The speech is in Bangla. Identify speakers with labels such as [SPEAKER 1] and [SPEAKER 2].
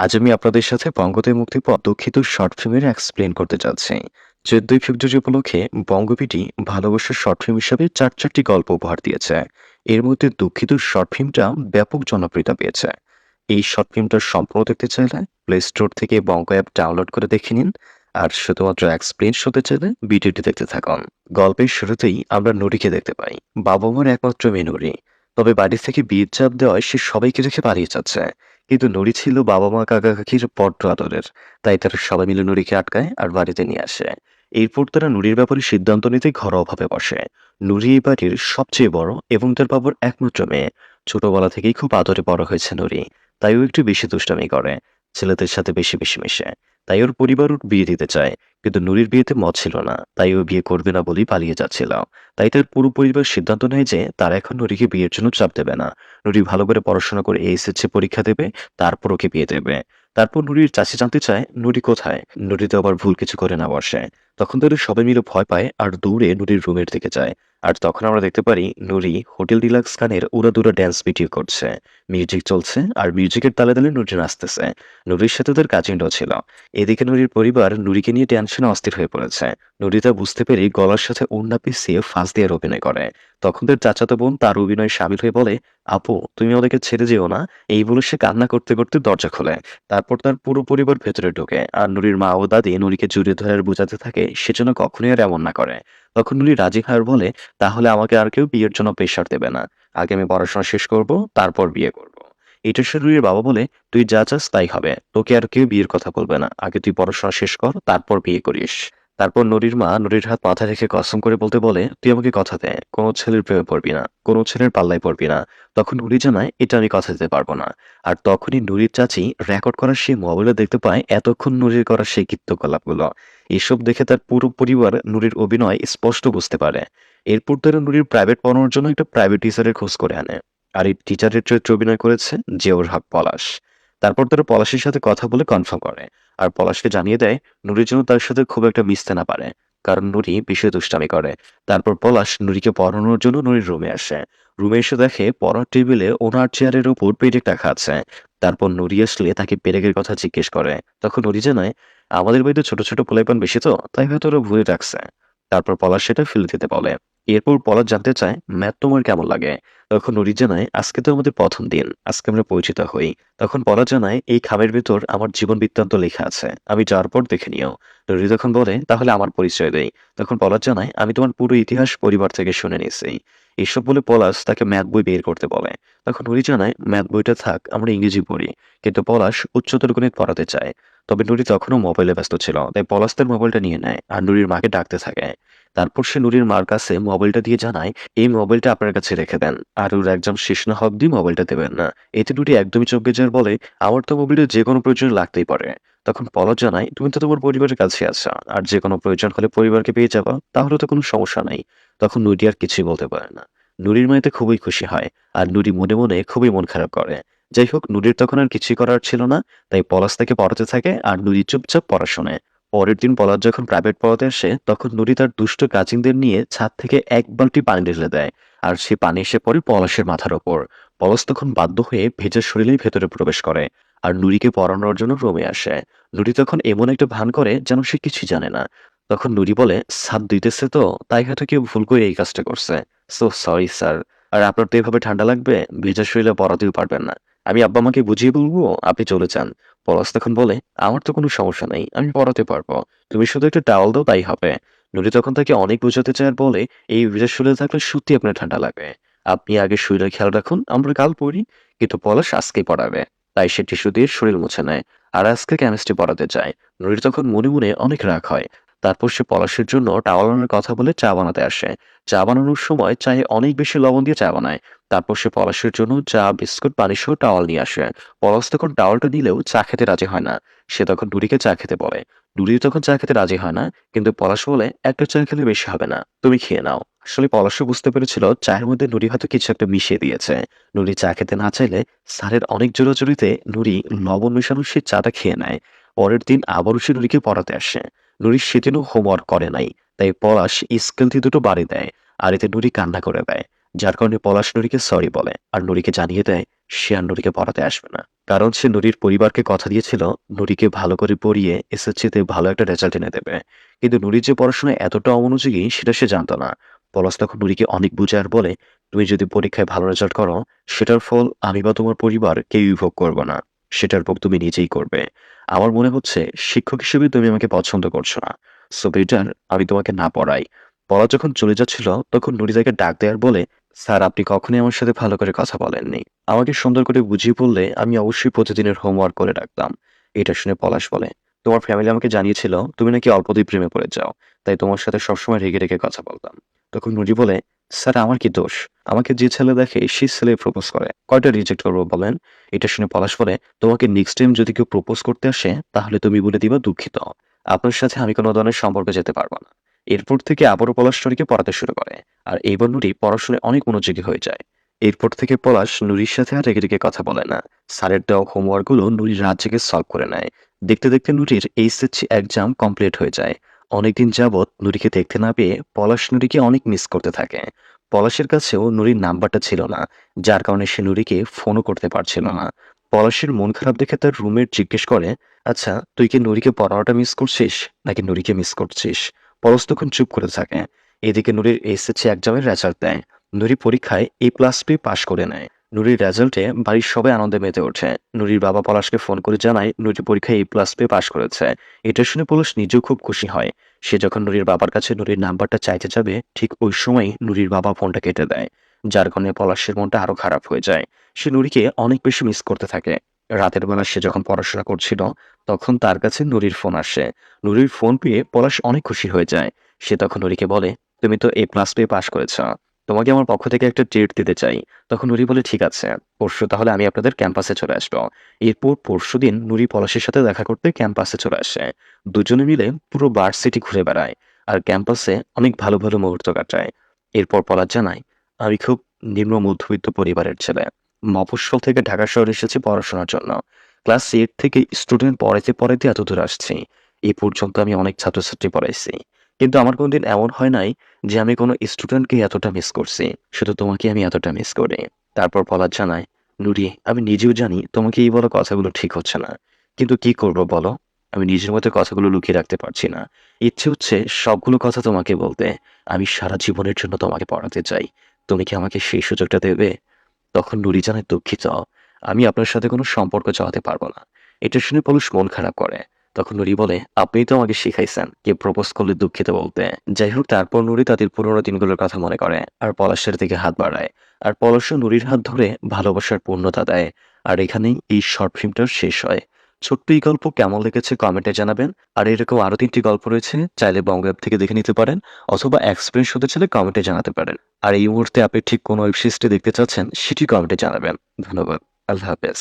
[SPEAKER 1] আজ আমি আপনাদের সাথে বঙ্গতে মুক্তিপদ দুঃখিত শর্ট ফিল্মের এক্সপ্লেন করতে চাচ্ছি। 14ই ফেব্রুয়ারি উপলক্ষে বঙ্গবিটি ভালোবাসার শর্ট ফিল্ম হিসাবে চারটি গল্প উপহার দিয়েছে। এর মধ্যে দুঃখিত শর্ট ফিল্মটা ব্যাপক জনপ্রিয়তা পেয়েছে। এই শর্ট ফিল্মটা সম্পূর্ণ দেখতে চাইলে প্লে স্টোর থেকে বঙ্গ অ্যাপ ডাউনলোড করে দেখে নিন। আর শুধুমাত্র এক্সপ্লেন শুনতে চাইলে ভিডিওটি দেখতে থাকুন। গল্পের শুরুতেই আমরা নুরিকে দেখতে পাই। বাবা মার একমাত্র মেয়ে নুরি। তবে বাড়ি থেকে বিয়ের চাপ দেওয়ায় সে সবাইকে রেখে পালিয়ে যাচ্ছে। কিন্তু নুরি ছিল বাবা-মা, কাকা-কাকির বড্ড আদরের। তাই তারা সবাই মিলে নুরিকে আটকায় আর বাড়িতে নিয়ে আসে। এরপর তারা নুরির ব্যাপারে সিদ্ধান্ত নিতে ঘরোয়াভাবে বসে। নুরি এই বাড়ির সবচেয়ে বড় এবং তার বাবার একমাত্র মেয়ে। ছোটবেলা থেকেই খুব আদরে বড় হয়েছে নুরি। তাই ও একটু বেশি দুষ্টামি করে। ছেলেদের সাথে বেশি মেশে। তাই ওর পরিবার ওর বিয়ে দিতে চায়। কিন্তু নুরির বিয়েতে মত ছিল না। তাই ও বিয়ে করবে না বলেই পালিয়ে যাচ্ছিল। তাই তার পুরো পরিবার সিদ্ধান্ত নেয় যে তারা এখন নুরিকে বিয়ের জন্য চাপ দেবে না। নুরি ভালো করে পড়াশোনা করে এইচএসসি পরীক্ষা দেবে, তারপর ওকে বিয়ে দেবে। তারপর নুরির চাচী জানতে চায় নুরি কোথায়? নুরি তো আবার ভুল কিছু করে না বসে। তখন তাদের সবাই মিলে ভয় পায় আর দৌড়ে নুরির রুমের দিকে যায়। আর তখন আমরা দেখতে পারি নুরি হোটেল ডিলাক্স গানের উড়াদুরা ড্যান্স ভিডিও করছে। মিউজিক চলছে আর মিউজিকের তালে তালে নুরি নাচতেছে। নুরির সাথে তার কাজিনটাও ছিল। এদিকে নুরির পরিবার নুরিকে নিয়ে টেনশনে অস্থির হয়ে পড়েছে। নুরি তা বুঝতে পেরে গলার সাথে ওড়না পেঁচিয়ে ফাঁস দেওয়ার অভিনয় করে। তখন তার চাচাতো বোন তার অভিনয়ে শামিল হয়ে বলে, আপু তুমি ওদেরকে ছেড়ে যেও না। এই বলে সে কান্না করতে করতে দরজা খোলে। তারপর তার পুরো পরিবার ভেতরে ঢোকে আর নুরির মা ও দাদি নুরিকে জড়িয়ে ধরে আর বোঝাতে থাকে সে যেন কখনোই আর এমন না করে। তখন নুরি রাজি হয় আর বলে, তাহলে আমাকে আর কেউ বিয়ের জন্য প্রেশার দেবে না। আগে আমি পড়াশোনা শেষ করব, তারপর বিয়ে করব। এটা শুনে নুরির বাবা বলে, তুই যা চাস তাই হবে। তোকে আর কেউ বিয়ের কথা বলবে না। আগে তুই পড়াশোনা শেষ কর, তারপর বিয়ে করিস। তারপর নুরির মা নুরির হাত মাথায় রেখে কসম করে বলতে বলে, তুই আমাকে কথা দে কোনো ছেলের প্রেমে পড়বি না, কোনো ছেলের পাল্লায় পড়বি না। তখন নুরি জানায় এটা আমি কথা দিতে পারবো না। আর তখনই নুরির চাচি রেকর্ড করার সেই মোবাইলে দেখতে পায় এতক্ষণ নুরির করা সেই কীর্তকলাপগুলো। এসব দেখে তার পুরো পরিবার নুরির অভিনয় স্পষ্ট বুঝতে পারে। এরপর তারা নুরির প্রাইভেট পড়ানোর জন্য একটা প্রাইভেট টিচারের খোঁজ করে আনে। আর এই টিচারের চরিত্রে অভিনয় করেছে জিয়াউর হক পলাশ। তারপর তারা পলাশের সাথে কথা বলে কনফার্ম করে। আর পলাশকে জানিয়ে দেয় নুরি যেন তার সাথে খুব একটা মিশতে না পারে, কারণ নুরি বেশি দুষ্টামি করে। তারপর পলাশ নুরিকে পড়ানোর জন্য নুরির রুমে আসে। রুমে এসে দেখে পড়ার টেবিলে ওনার চেয়ারের উপর পেরেক রাখা আছে। তারপর নুরি আসলে তাকে পেরেকের কথা জিজ্ঞেস করে। তখন নুরি জানায়, আমাদের বাড়িতে ছোট ছোট পোলাপান বেশি তো তাই হয়তো ওরা ভুলে রাখছে। তারপর পলাশ সেটা ফেলে দিতে বলে। এরপর পলাশ জানতে চায় ম্যাথ তোমার কেমন লাগে। তখন নুরি জানায়, আজকে তো আমাদের প্রথম দিন, আজকে আমরা পরিচিত হই। তখন পলাশ জানায়, এই খামের ভেতর আমার জীবন বৃত্তান্ত লেখা আছে, আমি যাওয়ার পর দেখে নিও। নুরি তখন বলে, তাহলে আমার পরিচয় দেই। তখন পলাশ জানায়, আমি তোমার পুরো ইতিহাস পরিবার থেকে শুনে নিয়েছি। এসব বলে পলাশ তাকে ম্যাথ বই বের করতে বলে। তখন নুরি জানায়, ম্যাথ বইটা থাক, আমরা ইংরেজি পড়ি। কিন্তু পলাশ উচ্চতর গণিত পড়াতে চায়। তবে নুরি তখনও মোবাইলে ব্যস্ত ছিল, তাই পলাশ তার মোবাইলটা নিয়ে নেয় আর নুরির মাকে ডাকতে থাকে। তারপর সে নুরির মার কাছে মোবাইলটা দিয়ে জানায়, এই মোবাইলটা আপনার কাছে রেখে দেন আর ওর একদম শেষ না হওয়া অব্দি মোবাইলটা দেবেন না। এতে নুরি একদমই চমকে যায় আর বলে, আমার তো মোবাইলটা যে কোনো প্রয়োজনে লাগতেই পারে। তখন পলাশ জানায়, তুমি তো তোমার পরিবারের কাছে আছো আর যে কোনো প্রয়োজন হলে পরিবারকে পেয়ে যাবা, তাহলে তো কোনো সমস্যা নাই। তখন নুরি আর কিছুই বলতে পারে না। নুরির মা এতে খুবই খুশি হয় আর নুরি মনে মনে খুবই মন খারাপ করে। যাই হোক, নুরির তখন আর কিছুই করার ছিল না। তাই পলাশ তাকে পড়াতে থাকে আর নুরি চুপচাপ পড়া শোনে। পরের দিন পলাশ যখন প্রাইভেট পড়াতে আসে তখন নুরি তার দুষ্ট কাজিনদের নিয়ে ছাদ থেকে এক বালতি পানি ঢেলে দেয়। আর সে পানি এসে পড়ে পলাশের মাথার ওপর। পলাশ তখন বাধ্য হয়ে ভেজা শরীরেই ভেতরে প্রবেশ করে আর নুরিকে পড়ানোর জন্য রুমে আসে। নুরি তখন এমন একটা ভান করে যেন সে কিছুই জানে না। তখন নুরি বলে, ছাদ দিতেছে তো তাই হয়তো কেউ ভুল করে এই কাজটা করছে। So sorry sir. আর আপনার তো এভাবে ঠান্ডা লাগবে, ভেজা শরীরে পড়াতেও পারবেন না। আমি আব্বা আমাকে বুঝিয়ে বলবো, আপনি চলে যান। পলাশ তখন বলে, আমার তো কোনো সমস্যা নেই, আমি পড়াতে পারবো। তুমি শুধু একটা টাওয়াল দাও তাই হবে। নুরি তখন তাকে অনেক বোঝাতে চায় আর বলে, এই ভেজা শরীরে থাকলে সত্যি আপনার ঠান্ডা লাগবে। আপনি আগে শরীরের খেয়াল রাখুন, আমরা কাল পড়ি। কিন্তু পলাশ আজকেই পড়াবে। তাই সে টিস্যু দিয়ে শরীর মুছে নেয় আর আজকে কেমিস্ট্রি পড়াতে যায়। নুরির তখন মনে মনে অনেক রাগ হয়। তারপর সে পলাশের জন্য টাওয়াল আনার কথা বলে চা বানাতে আসে। চা বানানোর সময় চায়ে অনেক বেশি লবণ দিয়ে চা বানায়। তারপর সে পলাশের জন্য চা, বিস্কুট, পানি সহ টাওয়াল নিয়ে আসে। পলাশ তখন টাওয়ালটা দিলেও চা খেতে রাজি হয় না। সে তখন নুরিকে চা খেতে বলে। নুরি তখন চা খেতে রাজি হয় না, কিন্তু পলাশ বলে, একটা চা খেলে বেশি হবে না, তুমি খেয়ে নাও। আসলে পলাশও বুঝতে পেরেছিল চায়ের মধ্যে নুরি হয়তো কিছু একটা মিশিয়ে দিয়েছে। নুরি চা খেতে না চাইলে স্যারের অনেক জোরাজুরিতে নুরি লবণ মেশানো সে চাটা খেয়ে নেয়। পরের দিন আবারও সে নুরিকে পড়াতে আসে। নুরি সেদিনও হোমওয়ার্ক করে নাই। তাই পলাশ স্কেল দিয়ে দুটো বাড়ি দেয় আর এতে নুরি কান্না করে দেয়। যার কারণে পলাশ নুরিকে সরি বলে আর নুরিকে জানিয়ে দেয় সে আর নুরিকে পড়াতে আসবে না। কারণ সে নুরির পরিবারকে কথা দিয়েছিল নুরিকে ভালো করে পড়িয়ে এসএসসিতে ভালো একটা রেজাল্ট এনে দেবে। কিন্তু নুরির যে পড়াশোনায় এতটা অমনোযোগী সেটা সে জানতো না। পলাশ তখন নুরিকে অনেক বুঝায় আর বলে, তুমি যদি পরীক্ষায় ভালো রেজাল্ট করো সেটার ফল আমি বা তোমার পরিবার কেউই ভোগ করবো না, সেটার ভোগ তুমি নিজেই করবে। আমার মনে হচ্ছে শিক্ষক হিসেবে তুমি আমাকে পছন্দ করছো না, সো বেটার আমি তোমাকে না পড়াই। পড়া যখন চলে যাচ্ছিল তখন নুরি তাকে ডাক দেয় আর বলে, স্যার আপনি কখনোই আমার সাথে ভালো করে কথা বলেননি, আমাকে সুন্দর করে বুঝিয়ে বললে আমি অবশ্যই প্রতিদিনের হোমওয়ার্ক করে রাখতাম। এটা শুনে পলাশ বলে, তোমার ফ্যামিলি আমাকে জানিয়েছিল তুমি নাকি অল্পতেই প্রেমে পড়ে যাও, তাই তোমার সাথে সবসময় রেগে রেগে কথা বলতাম। তখন নুরি বলে, স্যার আমার কি দোষ, আমাকে যে ছেলে দেখে সেই ছেলে প্রপোজ করে, কয়টা রিজেক্ট করবো বলেন। এটা শুনে পলাশ বলে, তোমাকে নেক্সট টাইম যদি কেউ প্রপোজ করতে আসে তাহলে তুমি বলে দিবা দুঃখিত, আপনার সাথে আমি কোনো ধরনের সম্পর্কে যেতে পারবো না। এরপর থেকে আবারও পলাশ নুরিকে পড়াতে শুরু করে আর এইবার নুরি পড়াশোনায় অনেক মনোযোগী হয়ে যায়। এরপর থেকে পলাশ নুরির সাথে আর রেগে রেগে কথা বলে না। স্যারের দেওয়া হোমওয়ার্কগুলো নুরি রাত জেগে সলভ করে নেয়। দেখতে দেখতে নুরির এইচএসসি এক্সাম কমপ্লিট হয়ে যায়। অনেকদিন যাবৎ নুরিকে দেখতে না পেয়ে পলাশ নুরিকে অনেক মিস করতে থাকে। পলাশের কাছেও নুরির নাম্বারটা ছিল না, যার কারণে সে নুরিকে ফোনও করতে পারছিল না। পলাশের মন খারাপ দেখে তার রুমমেট জিজ্ঞেস করে, আচ্ছা তুই কি নুরিকে পড়ানোটা মিস করছিস নাকি নুরিকে মিস করছিস? পরশ তখন চুপ করে থাকে। এদিকে নুরির এসএসসি এক্সামের রেজাল্ট দেয়। নুরি পরীক্ষায় A+ পেয়ে পাশ করে নেয়। নুরির রেজাল্টে বাড়ির সবাই আনন্দে মেতে ওঠে। নুরির বাবা পলাশকে ফোন করে জানায় নুরি পরীক্ষায় A+ পেয়ে পাশ করেছে। এটা শুনে পলাশ নিজেও খুব খুশি হয়। সে যখন নুরির বাবার কাছে নুরির নাম্বারটা চাইতে যাবে ঠিক ওই সময় নুরির বাবা ফোনটা কেটে দেয়। যার কারণে পলাশের মনটা আরো খারাপ হয়ে যায়। সে নুরিকে অনেক বেশি মিস করতে থাকে। রাতের বেলা সে যখন পড়াশোনা করছিল তখন তার কাছে নুরির ফোন আসে। নুরির ফোন পেয়ে পলাশ অনেক খুশি হয়ে যায়। সে তখন নুরিকে বলে, তুমি তো A+ পেয়ে পাশ করেছ, তোমাকে আমার পক্ষ থেকে একটা ট্রিট দিতে চাই। তখন নুরি বলে, ঠিক আছে, পরশু তাহলে আমি আপনাদের ক্যাম্পাসে চলে আসবো। এরপর পরশুদিন নুরি পলাশের সাথে দেখা করতে ক্যাম্পাসে চলে আসে। দুজনে মিলে পুরো ভার্সিটি ঘুরে বেড়ায় আর ক্যাম্পাসে অনেক ভালো ভালো মুহূর্ত কাটায়। এরপর পলাশ জানায়, আমি খুব নিম্ন মধ্যবিত্ত পরিবারের ছেলে, মফস্বল থেকে ঢাকা শহরে এসেছি পড়াশোনার জন্য। ক্লাস 8 থেকে স্টুডেন্ট পড়াইতে পড়াইতে এত দূর আসছি। এই পর্যন্ত আমি অনেক ছাত্রছাত্রী পড়াইছি, কিন্তু আমার কোনদিন এমন হয় নাই যে আমি কোনো স্টুডেন্টকে এতটা মিস করছি। শুধু তোমাকে আমি এতটা মিস করি। তারপর পলাশ জানায়, নুরি আমি নিজেও জানি তোমাকে এই বলা কথাগুলো ঠিক হচ্ছে না, কিন্তু কি করব বলো, আমি নিজের মধ্যে কথাগুলো লুকিয়ে রাখতে পারছি না। ইচ্ছে হচ্ছে সবগুলো কথা তোমাকে বলতে। আমি সারা জীবনের জন্য তোমাকে পড়াতে চাই, তুমি কি আমাকে সেই সুযোগটা দেবে? তখন নুরি জানায়, দুঃখিত, আমি আপনার সাথে কোনো সম্পর্ক চালাতে পারবো না। এটা শুনে পলাশ মন খারাপ করে। তখন নুরি বলে, আপনিই তো আমাকে শিখাইছেন কে প্রপোজ করলে দুঃখিত বলতে। যাই হোক, তারপর নুরি তাদের পুরোনো দিনগুলোর কথা মনে করে আর পলাশের দিকে হাত বাড়ায়। আর পলাশও নুরির হাত ধরে ভালোবাসার পূর্ণতা দেয়। আর এখানেই এই শর্ট ফিল্মটা শেষ হয়। ছোট্ট এই গল্প কেমন লেগেছে কমেন্টে জানাবেন। আর এরকম আরো 3টি গল্প রয়েছে, চাইলে বঙ্গ অ্যাপ থেকে দেখে নিতে পারেন অথবা এক্সপিরিয়েন্স হতে চাইলে কমেন্টে জানাতে পারেন। আর এই মুহূর্তে আপনি ঠিক কোন ওয়েব সিরিজটি দেখতে চাচ্ছেন সেটি কমেন্টে জানাবেন। ধন্যবাদ। আল্লাহ হাফেজ।